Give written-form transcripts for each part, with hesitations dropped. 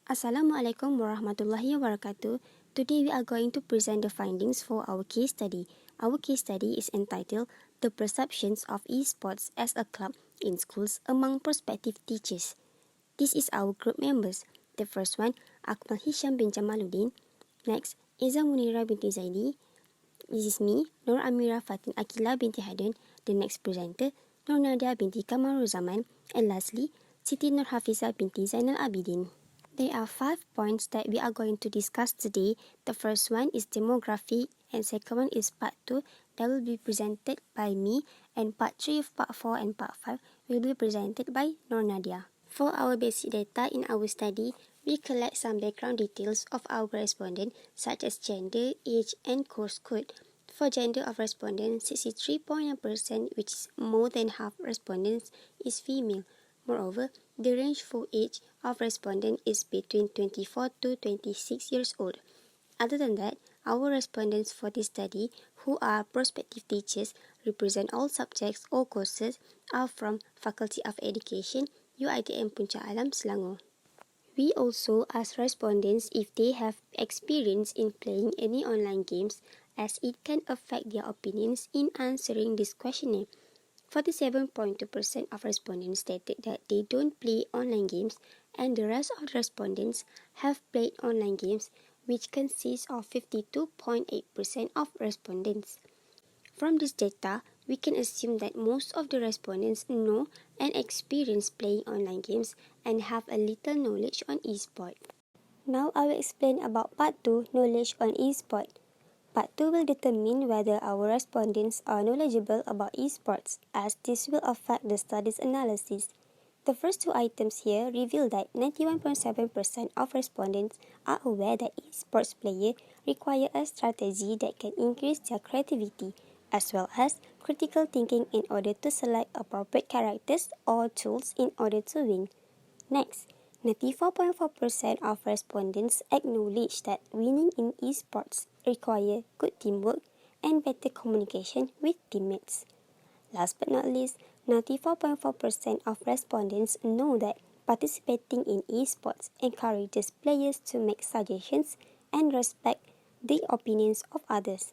Assalamualaikum warahmatullahi wabarakatuh. Today we are going to present the findings for our case study. Our case study is entitled The Perceptions of Esports as a Club in Schools Among Prospective Teachers. This is our group members. The first one, Akmal Hisyam bin Jamaludin. Next, Ezza Munira binti Zaidi. This is me, Nur Amirra Fatin Aqilah binti Hadun. The next presenter, Nur Nadiah binti Kamaruzaman. And lastly, Siti Nurhafizah binti Zainal Abidin. There are 5 points that we are going to discuss today. The first one is demography and second one is part 2 that will be presented by me, and part 3 of part 4 and part 5 will be presented by Nur Nadiah. For our basic data in our study, we collect some background details of our respondent such as gender, age and course code. For gender of respondents, 63.9%, which is more than half respondents, is female. Moreover, the range for age of respondent is between 24 to 26 years old. Other than that, our respondents for this study, who are prospective teachers, represent all subjects or courses, are from Faculty of Education, UiTM Puncak Alam, Selangor. We also ask respondents if they have experience in playing any online games, as it can affect their opinions in answering this questionnaire. 47.2% of respondents stated that they don't play online games, and the rest of the respondents have played online games, which consists of 52.8% of respondents. From this data, we can assume that most of the respondents know and experience playing online games and have a little knowledge on e-sport. Now I will explain about part 2, knowledge on e-sport. Part 2 will determine whether our respondents are knowledgeable about esports, as this will affect the study's analysis. The first two items here reveal that 91.7% of respondents are aware that esports players require a strategy that can increase their creativity, as well as critical thinking in order to select appropriate characters or tools in order to win. Next, 94.4% of respondents acknowledge that winning in esports require good teamwork and better communication with teammates. Last but not least, 94.4% of respondents know that participating in esports encourages players to make suggestions and respect the opinions of others.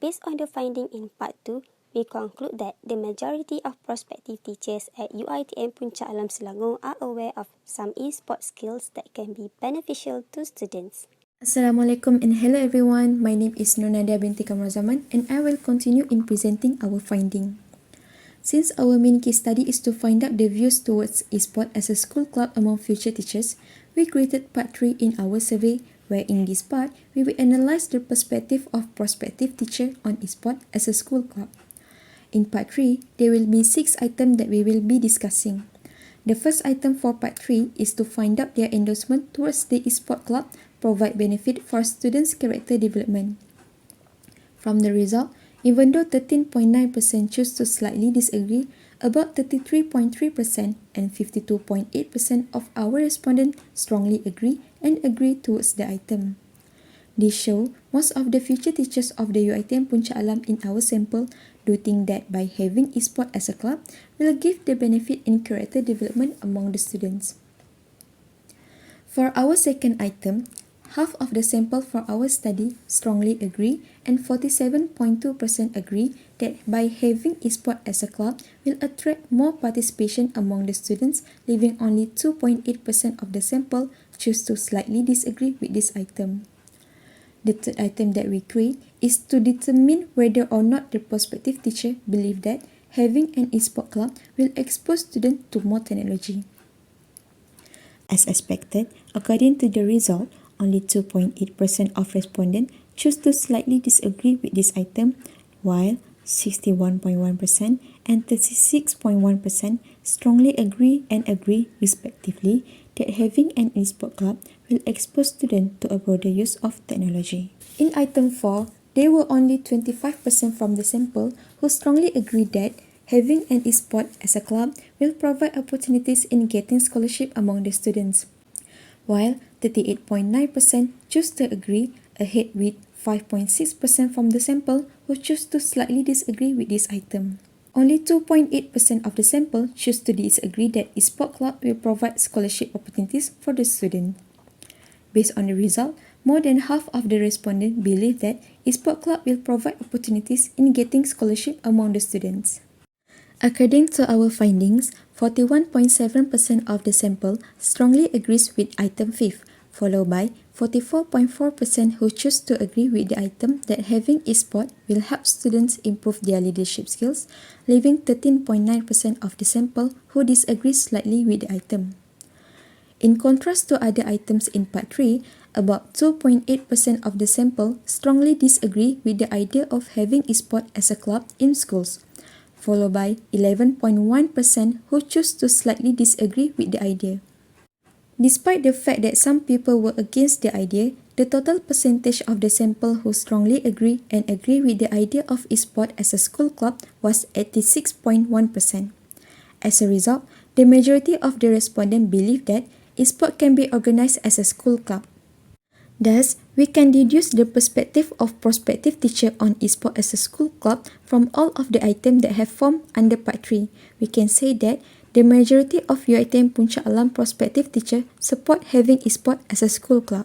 Based on the finding in part 2, we conclude that the majority of prospective teachers at UiTM Puncak Alam Selangor are aware of some e-sport skills that can be beneficial to students. Assalamualaikum and hello everyone. My name is Nur Nadiah binti Kamaruzaman and I will continue in presenting our finding. Since our main case study is to find out the views towards e-sport as a school club among future teachers, we created part 3 in our survey, where in this part, we will analyze the perspective of prospective teacher on e-sport as a school club. In part 3, there will be 6 items that we will be discussing. The first item for part 3 is to find out their endorsement towards the e-sport club provide benefit for students' character development. From the result, even though 13.9% choose to slightly disagree, about 33.3% and 52.8% of our respondents strongly agree and agree towards the item. This show most of the future teachers of the UiTM Puncak Alam in our sample do think that by having e-sport as a club will give the benefit in character development among the students. For our second item, half of the sample for our study strongly agree and 47.2% agree that by having e-sport as a club will attract more participation among the students, leaving only 2.8% of the sample choose to slightly disagree with this item. The third item that we create is to determine whether or not the prospective teacher believe that having an e-sport club will expose students to more technology. As expected, according to the result, only 2.8% of respondents choose to slightly disagree with this item, while 61.1% and 36.1% strongly agree and agree respectively that having an e-sport club will expose students to a broader use of technology. In item 4, there were only 25% from the sample who strongly agreed that having an e-sport as a club will provide opportunities in getting scholarship among the students, while 38.9% choose to agree, ahead with 5.6% from the sample who choose to slightly disagree with this item. Only 2.8% of the sample choose to disagree that e-sport club will provide scholarship opportunities for the student. Based on the result, more than half of the respondents believe that Esport Club will provide opportunities in getting scholarship among the students. According to our findings, 41.7% of the sample strongly agrees with item 5, followed by 44.4% who choose to agree with the item that having e-sport will help students improve their leadership skills, leaving 13.9% of the sample who disagree slightly with the item. In contrast to other items in part 3, about 2.8% of the sample strongly disagree with the idea of having e-sport as a club in schools, followed by 11.1% who choose to slightly disagree with the idea. Despite the fact that some people were against the idea, the total percentage of the sample who strongly agree and agree with the idea of e-sport as a school club was 86.1%. As a result, the majority of the respondents believe that e-sport can be organized as a school club. Thus, we can deduce the perspective of prospective teacher on e-sport as a school club from all of the items that have formed under part 3. We can say that the majority of UiTM Puncak Alam prospective teacher support having e-sport as a school club.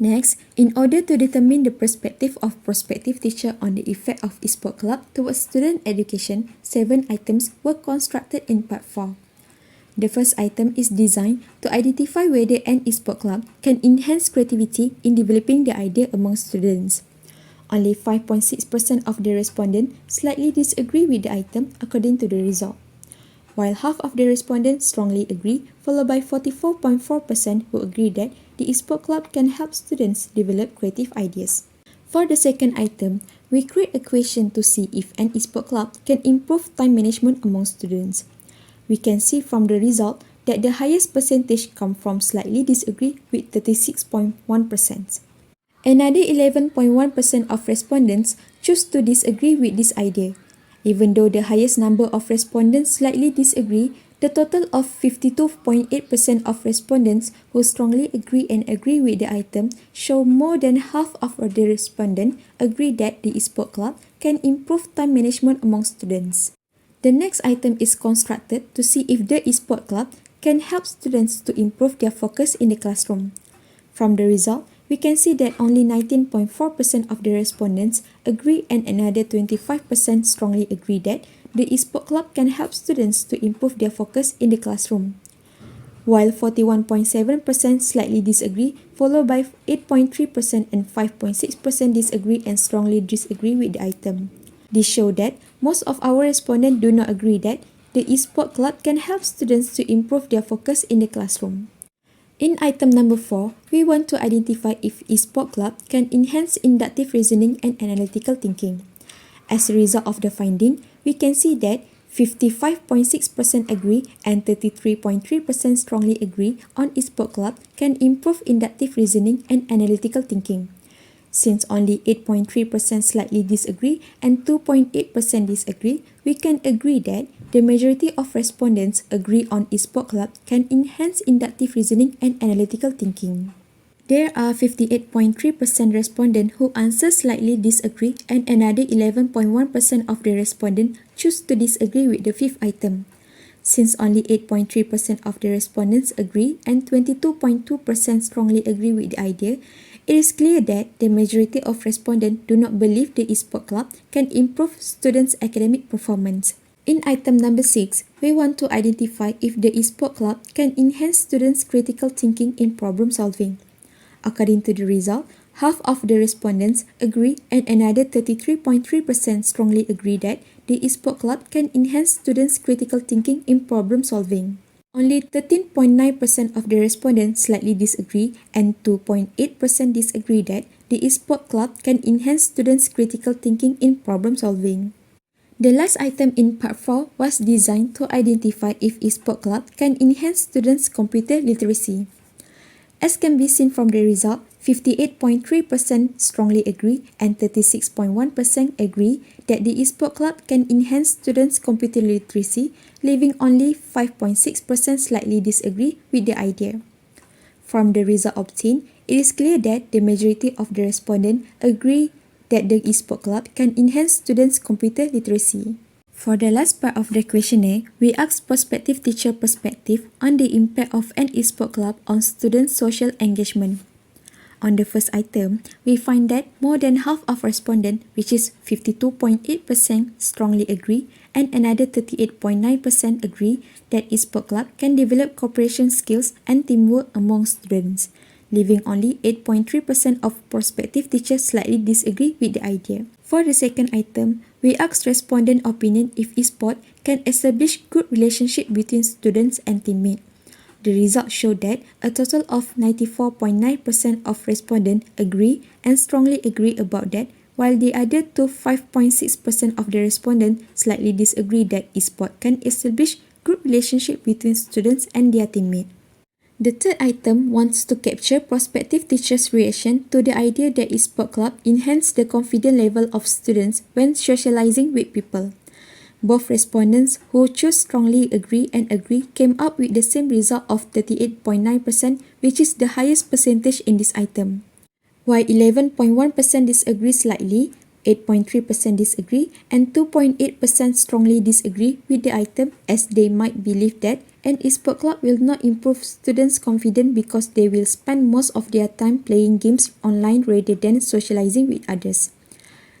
Next, in order to determine the perspective of prospective teacher on the effect of e-sport club towards student education, 7 items were constructed in part 4. The first item is designed to identify whether an e-sport club can enhance creativity in developing the idea among students. Only 5.6% of the respondents slightly disagree with the item according to the result, while half of the respondents strongly agree, followed by 44.4% who agree that the e-sport club can help students develop creative ideas. For the second item, we create a question to see if an e-sport club can improve time management among students. We can see from the result that the highest percentage come from slightly disagree with 36.1%. Another 11.1% of respondents choose to disagree with this idea. Even though the highest number of respondents slightly disagree, the total of 52.8% of respondents who strongly agree and agree with the item show more than half of the respondents agree that the e-sport club can improve time management among students. The next item is constructed to see if the e-sport club can help students to improve their focus in the classroom. From the result, we can see that only 19.4% of the respondents agree and another 25% strongly agree that the e-sport club can help students to improve their focus in the classroom, while 41.7% slightly disagree, followed by 8.3% and 5.6% disagree and strongly disagree with the item. This shows that most of our respondents do not agree that the e-sport club can help students to improve their focus in the classroom. In item number 4, we want to identify if e-sport club can enhance inductive reasoning and analytical thinking. As a result of the finding, we can see that 55.6% agree and 33.3% strongly agree on e-sport club can improve inductive reasoning and analytical thinking. Since only 8.3% slightly disagree and 2.8% disagree, we can agree that the majority of respondents agree on e-sport club can enhance inductive reasoning and analytical thinking. There are 58.3% respondents who answer slightly disagree and another 11.1% of the respondents choose to disagree with the fifth item. Since only 8.3% of the respondents agree and 22.2% strongly agree with the idea, it is clear that the majority of respondents do not believe the e-sport club can improve students' academic performance. In item number 6, we want to identify if the e-sport club can enhance students' critical thinking in problem solving. According to the result, half of the respondents agree and another 33.3% strongly agree that the e-sport club can enhance students' critical thinking in problem solving. Only 13.9% of the respondents slightly disagree and 2.8% disagree that the e-sport club can enhance students' critical thinking in problem solving. The last item in part 4 was designed to identify if e-sport club can enhance students' computer literacy. As can be seen from the result, 58.3% strongly agree and 36.1% agree that the e-sport club can enhance students' computer literacy, leaving only 5.6% slightly disagree with the idea. From the result obtained, it is clear that the majority of the respondents agree that the e-sport club can enhance students' computer literacy. For the last part of the questionnaire, we asked prospective teacher perspective on the impact of an e-sport club on students' social engagement. on the first item, we find that more than half of respondents, which is 52.8%, strongly agree, and another 38.9% agree that e-sport club can develop cooperation skills and teamwork among students, leaving only 8.3% of prospective teachers slightly disagree with the idea. For the second item, we asked respondent opinion if e-sport can establish good relationship between students and teammates. The results show that a total of 94.9% of respondents agree and strongly agree about that, while the other 5.6% of the respondents slightly disagree that e-sport can establish good relationship between students and their teammates. The third item wants to capture prospective teachers' reaction to the idea that e-sport club enhance the confidence level of students when socializing with people. Both respondents who chose strongly agree and agree came up with the same result of 38.9%, which is the highest percentage in this item. While 11.1% disagree slightly, 8.3% disagree, and 2.8% strongly disagree with the item, as they might believe that an e-sport club will not improve students' confidence because they will spend most of their time playing games online rather than socializing with others.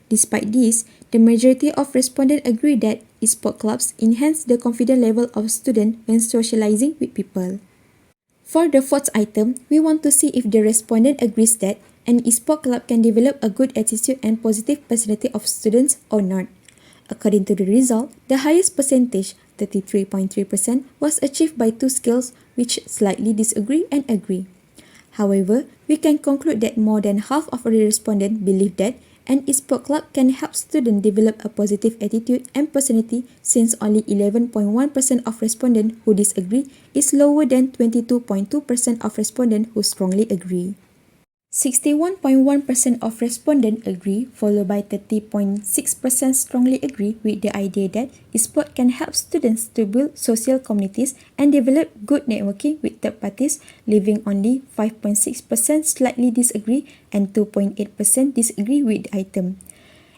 Despite this, the majority of respondents agree that e-sport clubs enhance the confidence level of students when socializing with people. For the fourth item, we want to see if the respondent agrees that an e-sport club can develop a good attitude and positive personality of students or not. According to the result, the highest percentage, 33.3%, was achieved by two skills which slightly disagree and agree. However, we can conclude that more than half of the respondents believe that an e-sport club can help students develop a positive attitude and personality, since only 11.1% of respondents who disagree is lower than 22.2% of respondents who strongly agree. 61.1% of respondents agree, followed by 30.6% strongly agree with the idea that e-sport can help students to build social communities and develop good networking with third parties, leaving only 5.6% slightly disagree and 2.8% disagree with the item.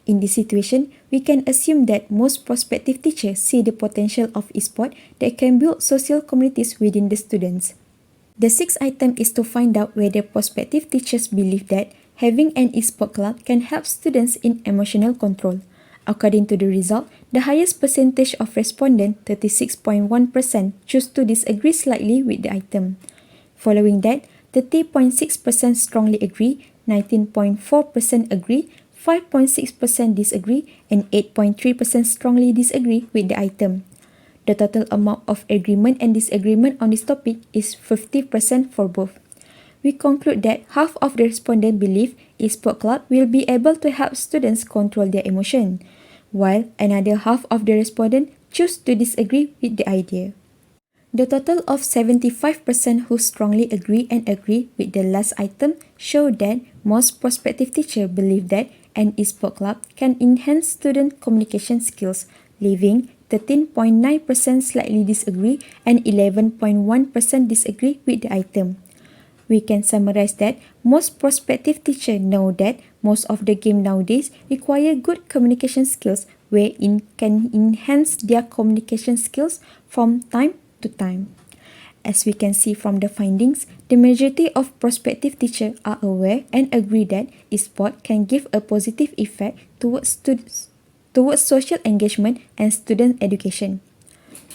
In this situation, we can assume that most prospective teachers see the potential of e-sport that can build social communities within the students. The sixth item is to find out whether prospective teachers believe that having an e-sport club can help students in emotional control. According to the result, the highest percentage of respondents, 36.1%, choose to disagree slightly with the item. Following that, 30.6% strongly agree, 19.4% agree, 5.6% disagree, and 8.3% strongly disagree with the item. The total amount of agreement and disagreement on this topic is 50% for both. We conclude that half of the respondents believe e-sport club will be able to help students control their emotion, while another half of the respondents choose to disagree with the idea. The total of 75% who strongly agree and agree with the last item show that most prospective teachers believe that an e-sport club can enhance student communication skills, leaving 13.9% slightly disagree and 11.1% disagree with the item. We can summarize that most prospective teachers know that most of the games nowadays require good communication skills, wherein can enhance their communication skills from time to time. As we can see from the findings, the majority of prospective teachers are aware and agree that e-sport can give a positive effect towards social engagement and student education.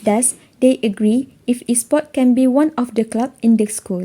Thus, they agree if e-sport can be one of the clubs in the school.